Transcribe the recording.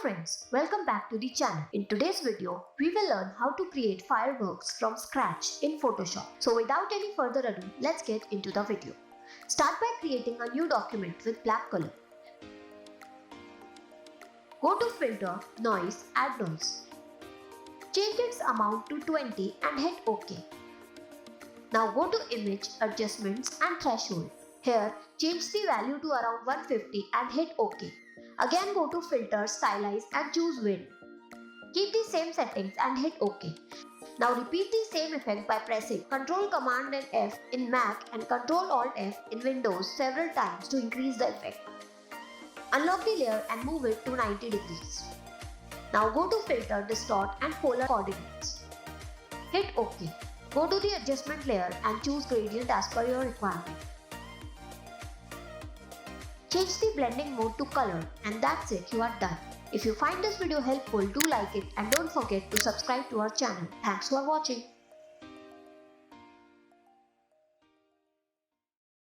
friends, welcome back to the channel. In today's video, we will learn how to create fireworks from scratch in Photoshop. So without any further ado, let's get into the video. Start by creating a new document with black color. Go to Filter, Noise, Add Noise. Change its amount to 20 and hit OK. Now go to Image, Adjustments and Threshold. Here, change the value to around 150 and hit OK. Again go to Filter, Stylize and choose Wind. Keep the same settings and hit OK. Now repeat the same effect by pressing Ctrl Command and F in Mac and Ctrl Alt F in Windows several times to increase the effect. Unlock the layer and move it to 90 degrees. Now go to Filter, Distort and Polar Coordinates. Hit OK. Go to the Adjustment layer and choose Gradient as per your requirement. Change the blending mode to color and that's it, you are done. If you find this video helpful, do like it and don't forget to subscribe to our channel. Thanks for watching.